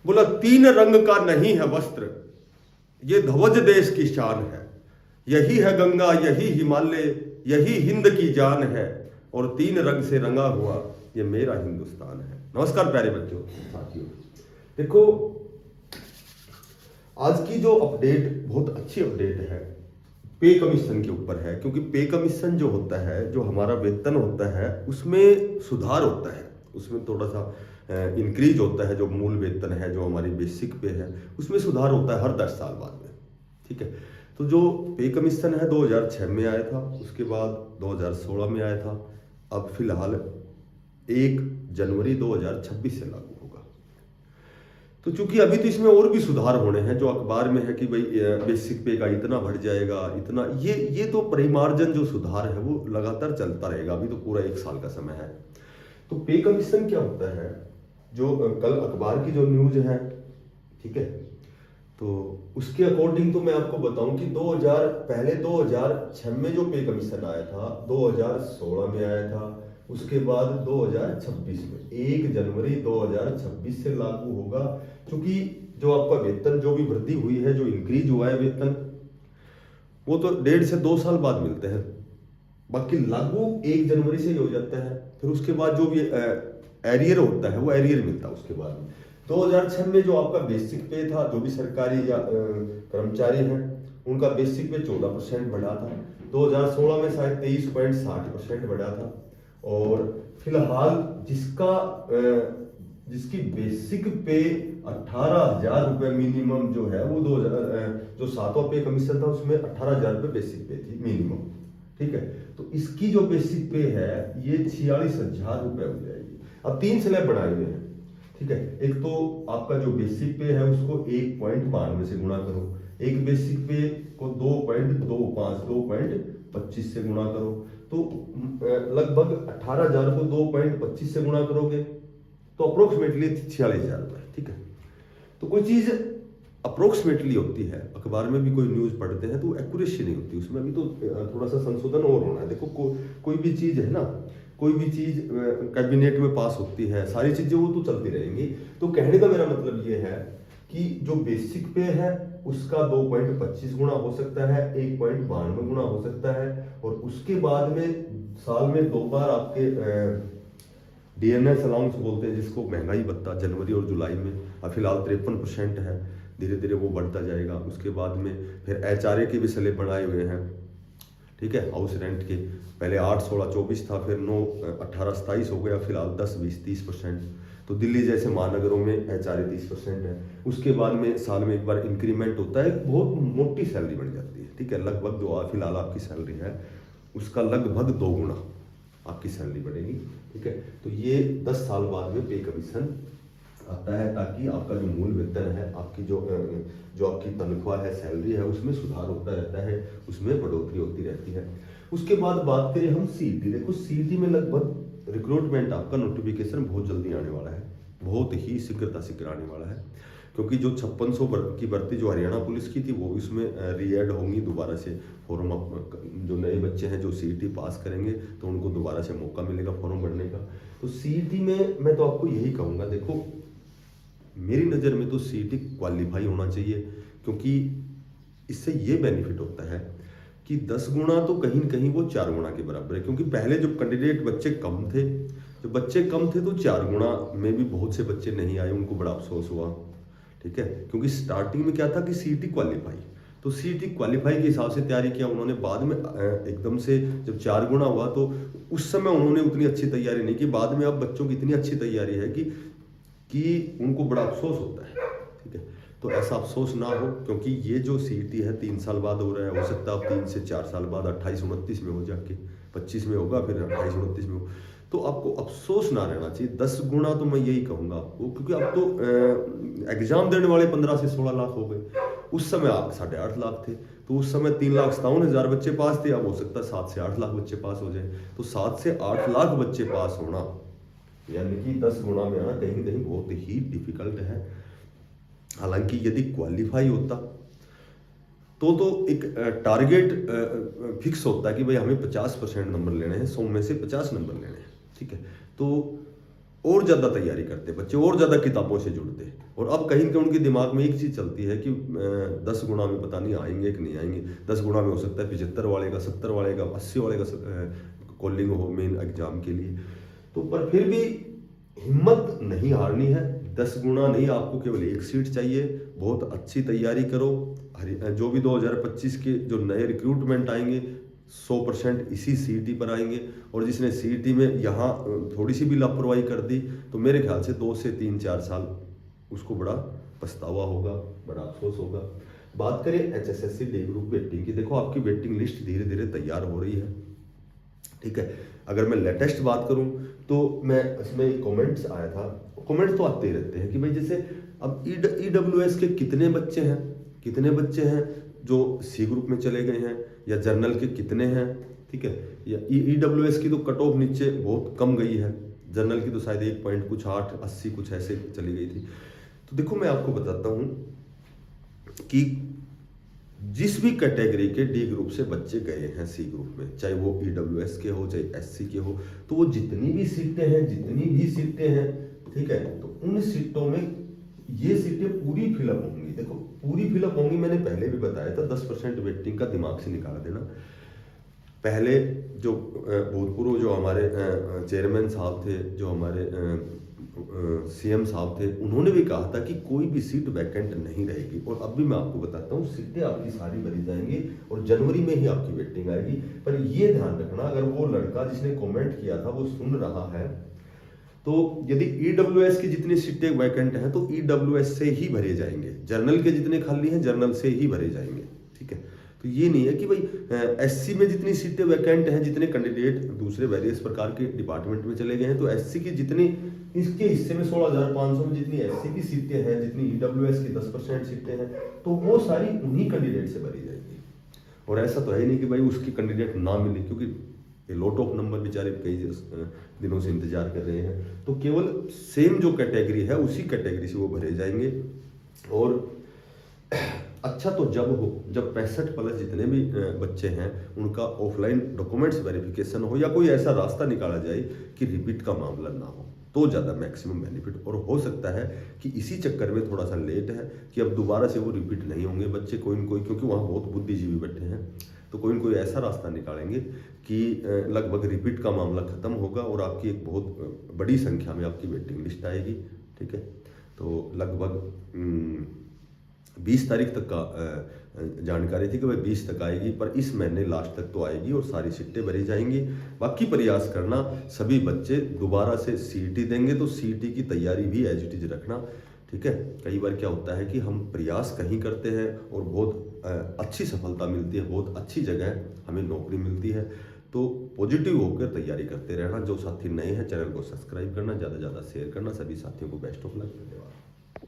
बोला तीन रंग का नहीं है वस्त्र, ये ध्वज देश की शान है। यही है गंगा, यही हिमालय, यही हिंद की जान है, और तीन रंग से रंगा हुआ ये मेरा हिंदुस्तान है। नमस्कार प्यारे बच्चों साथियों, देखो आज की जो अपडेट बहुत अच्छी अपडेट है, पे कमीशन के ऊपर है। क्योंकि पे कमीशन जो होता है, जो हमारा वेतन होता है, उसमें सुधार होता है, उसमें थोड़ा सा इंक्रीज होता है। जो मूल वेतन है, जो हमारी बेसिक पे है, उसमें सुधार होता है हर 10 साल बाद में। ठीक है, तो जो पे कमीशन है 2006 में आया था, उसके बाद 2016 में आया था, अब फिलहाल 1 जनवरी 2026 से लागू होगा। तो चूंकि अभी तो इसमें और भी सुधार होने हैं, जो अखबार में है कि भाई बेसिक पे का इतना बढ़ जाएगा, इतना, ये तो परिमार्जन जो सुधार है वो लगातार चलता रहेगा। अभी तो पूरा 1 साल का समय है। तो पे कमीशन क्या होता है, जो कल अखबार की जो न्यूज है, ठीक है, तो उसके अकॉर्डिंग तो मैं आपको बताऊं कि 2006 में जो पे कमीशन आया था, 2016 में आया था, उसके बाद 2026 में 1 जनवरी 2026 से लागू होगा। क्योंकि जो आपका वेतन जो भी वृद्धि हुई है, जो इंक्रीज हुआ है वेतन, वो तो 1.5 से 2 साल बाद मिलते हैं। बाकी लागू 1 जनवरी से ही हो जाता है। फिर उसके बाद जो भी एरियर होता है वो एरियर मिलता है उसके बाद में। 2006 में जो आपका बेसिक पे था, जो भी सरकारी या कर्मचारी हैं, उनका बेसिक पे 14% बढ़ा था। 2016 में शायद 23.60% बढ़ा था। और फिलहाल जिसकी बेसिक पे 18,000 रुपये मिनिमम जो है, वो 2000 जो 7वां पे कमीशन था उसमें 18,000 रुपये बेसिक पे थी मिनिमम। ठीक है, तो इसकी जो बेसिक पे है ये 46,000 रुपये हो जाएगी। अब 3 स्लैब बनाए हुए हैं। ठीक है, एक तो आपका जो बेसिक पे है उसको 1.92 से गुणा करो, एक बेसिक पे को 2.25 से गुणा करो, तो लगभग 18,000 को 2.25 से गुणा करोगे तो अप्रोक्सीमेटली 46,000 रुपये। ठीक है, तो कोई चीज अप्रोक्सीमेटली होती है, अखबार में भी कोई न्यूज पढ़ते हैं तो एक्यूरेसी नहीं होती उसमें, अभी तो थोड़ा सा संशोधन और होना है। देखो कोई भी चीज है ना, कोई भी चीज कैबिनेट में पास होती है, सारी चीजें वो तो चलती रहेंगी। तो कहने का मेरा मतलब ये है कि जो बेसिक पे है उसका 2.25 गुना हो सकता है, 1.92 गुना हो सकता है, और उसके बाद में साल में 2 बार आपके डीएनएस अलाउंस बोलते हैं जिसको, महंगाई भत्ता, जनवरी और जुलाई में। अब फिलहाल 53% है, धीरे धीरे वो बढ़ता जाएगा। उसके बाद में फिर एचआरए के भी स्लैब बनाए हुए हैं। ठीक है, हाउस रेंट के पहले 8, 16, 24 था, फिर 9, 18, 27 हो गया, फिलहाल 10, 20, 30%। तो दिल्ली जैसे महानगरों में एचआरए 30% है। उसके बाद में साल में एक बार इंक्रीमेंट होता है, बहुत मोटी सैलरी बढ़ जाती है। ठीक है, लगभग जो फिलहाल आपकी सैलरी है उसका लगभग 2 गुना आपकी सैलरी बढ़ेगी। ठीक है, तो ये 10 साल बाद में पे कमीशन आता है, ताकि आपका जो मूल वेतन है, आपकी जो आपकी तनख्वाह है, सैलरी है, उसमें सुधार होता रहता है, उसमें बढ़ोतरी होती रहती है। उसके बाद बात करें हम सीईटी। देखो सीईटी में लगभग रिक्रूटमेंट आपका नोटिफिकेशन बहुत जल्दी आने वाला है, बहुत ही शीघ्रता से आने वाला है। क्योंकि जो 5600 की भर्ती जो हरियाणा पुलिस की थी वो इसमें रीएड होंगी दोबारा से। फॉर्म जो नए बच्चे हैं जो सीईटी पास करेंगे तो उनको दोबारा से मौका मिलेगा फॉर्म भरने का। तो सीईटी में मैं तो आपको यही कहूँगा, देखो मेरी नज़र में तो सीईटी क्वालिफाई होना चाहिए। क्योंकि इससे ये बेनिफिट होता है कि 10 गुना तो कहीं न कहीं वो 4 गुना के बराबर है। क्योंकि पहले जो कैंडिडेट बच्चे कम थे, जब बच्चे कम थे तो 4 गुना में भी बहुत से बच्चे नहीं आए, उनको बड़ा अफसोस हुआ। ठीक है, क्योंकि स्टार्टिंग में क्या था कि सीईटी क्वालिफाई, तो सीईटी क्वालिफाई के हिसाब से तैयारी किया उन्होंने। बाद में एकदम से जब 4 गुना हुआ तो उस समय उन्होंने उतनी अच्छी तैयारी नहीं की। बाद में अब बच्चों की इतनी अच्छी तैयारी है कि उनको बड़ा अफसोस होता है। ठीक है, तो ऐसा अफसोस ना हो, क्योंकि ये जो सीईटी है 3 साल बाद हो रहा है, हो सकता है अब 3 से 4 साल बाद 28-29 में हो, जाके 25 में होगा, फिर 28-29 में हो। तो आपको अफसोस ना रहना चाहिए। 10 गुना तो मैं यही कहूँगा आपको, क्योंकि अब तो एग्जाम देने वाले 15 से 16 लाख हो गए। उस समय आप 8.5 लाख थे, तो उस समय 3,57,000 बच्चे पास थे। अब हो सकता है 7 से 8 लाख बच्चे पास हो जाए। तो 7 से 8 लाख बच्चे पास होना, यानी कि 10 गुना में आना कहीं कहीं बहुत ही डिफिकल्ट है। हालांकि यदि क्वालिफाई होता तो एक टारगेट फिक्स होता है कि भाई हमें 50% नंबर लेने हैं, 100 में से 50 नंबर लेने हैं। ठीक है, तो और ज़्यादा तैयारी करते बच्चे, और ज़्यादा किताबों से जुड़ते। और अब कहीं ना उनके दिमाग में एक चीज़ चलती है कि 10 गुणा में पता नहीं आएंगे कि नहीं आएंगे। 10 गुणा में हो सकता है 75 वाले का, 70 वाले का, 80 वाले का कॉलिंग हो मेन एग्जाम के लिए। तो पर फिर भी हिम्मत नहीं हारनी है। 10 गुणा नहीं, आपको केवल एक सीट चाहिए। बहुत अच्छी तैयारी करो। जो भी 2025 के जो नए रिक्रूटमेंट आएंगे 100% इसी सीईटी पर आएंगे। और जिसने सीईटी में यहाँ थोड़ी सी भी लापरवाही कर दी तो मेरे ख्याल से 2 से 3-4 साल उसको बड़ा पछतावा होगा, बड़ा अफसोस होगा। बात करें एचएसएससी डी ग्रुप वेटिंग की, देखो आपकी वेटिंग लिस्ट धीरे धीरे तैयार हो रही है, ठीक है। अगर मैं लेटेस्ट बात करूं तो मैं इसमें कमेंट्स आया था, कमेंट्स तो आते ही रहते हैं कि भाई जैसे अब ईडब्ल्यूएस के कितने बच्चे हैं जो सी ग्रुप में चले गए हैं, या जर्नल के कितने हैं, ठीक है। या ईडब्ल्यूएस की तो कट ऑफ नीचे बहुत कम गई है, जर्नल की तो शायद 1 पॉइंट कुछ 880 कुछ ऐसे चली गई थी। तो देखो मैं आपको बताता हूं कि जिस भी कैटेगरी के डी ग्रुप से बच्चे गए हैं सी ग्रुप में, चाहे वो ईडब्ल्यूएस के हो चाहे एससी के हो, तो वो जितनी भी सीटें हैं, ठीक है, तो उन सीटों में ये सीटें पूरी फिलअप होंगी। देखो पूरी फिलअप होंगी, मैंने पहले भी बताया था। 10% वेटिंग का दिमाग से निकाल देना। पहले जो भूतपूर्व जो हमारे चेयरमैन साहब थे, जो हमारे सीएम साहब थे, उन्होंने भी कहा था कि कोई भी सीट वैकेंट नहीं रहेगी। और अब भी मैं आपको बताता हूँ सीटें आपकी सारी भरी जाएंगी और जनवरी में ही आपकी वेटिंग आएगी। पर ये ध्यान रखना, अगर वो लड़का जिसने कमेंट किया था वो सुन रहा है, तो यदि ईडब्ल्यूएस की जितनी सीटें वैकेंट हैं तो ईडब्ल्यूएस से ही भरे जाएंगे। जर्नल के जितने खाली हैं जर्नल से ही भरे जाएंगे, ठीक है। तो ये नहीं है कि भाई एससी में जितनी सीटें वैकेंट हैं, जितने कैंडिडेट दूसरे वेरियस प्रकार के डिपार्टमेंट में चले गए हैं, तो एससी की जितनी इसके हिस्से में 16,500 में जितनी एससी की सीटें हैं, जितनी ईडब्ल्यूएस की 10% सीटें हैं, तो वो सारी उन्हीं कैंडिडेट से भरी जाएगी। और ऐसा तो है नहीं कि भाई उसकी कैंडिडेट ना मिले, क्योंकि लॉट ऑफ नंबर बेचारे कई दिनों से इंतजार कर रहे हैं। तो केवल सेम जो कैटेगरी है उसी कैटेगरी से वो भरे जाएंगे। और अच्छा तो जब हो, जब 65+ जितने भी बच्चे हैं उनका ऑफलाइन डॉक्यूमेंट्स वेरिफिकेशन हो, या कोई ऐसा रास्ता निकाला जाए कि रिपीट का मामला ना हो, तो ज़्यादा मैक्सिमम बेनिफिट। और हो सकता है कि इसी चक्कर में थोड़ा सा लेट है कि अब दोबारा से वो रिपीट नहीं होंगे बच्चे कोई न कोई, क्योंकि वहाँ बहुत बुद्धिजीवी बैठे हैं। तो कोई न कोई ऐसा रास्ता निकालेंगे कि लगभग रिपीट का मामला खत्म होगा और आपकी एक बहुत बड़ी संख्या में आपकी वेटिंग लिस्ट आएगी, ठीक है। तो लगभग 20 तारीख तक का जानकारी थी कि भाई 20 तक आएगी, पर इस महीने लास्ट तक तो आएगी और सारी सीटें भरी जाएंगी। बाकी प्रयास करना, सभी बच्चे दोबारा से सीईटी देंगे तो सीईटी की तैयारी भी एज इट इज रखना, ठीक है। कई बार क्या होता है कि हम प्रयास कहीं करते हैं और बहुत अच्छी सफलता मिलती है, बहुत अच्छी जगह हमें नौकरी मिलती है। तो पॉजिटिव होकर तैयारी करते रहना। जो साथी नए हैं चैनल को सब्सक्राइब करना, ज़्यादा से ज़्यादा शेयर करना। सभी साथियों को बेस्ट ऑफ लक। धन्यवाद।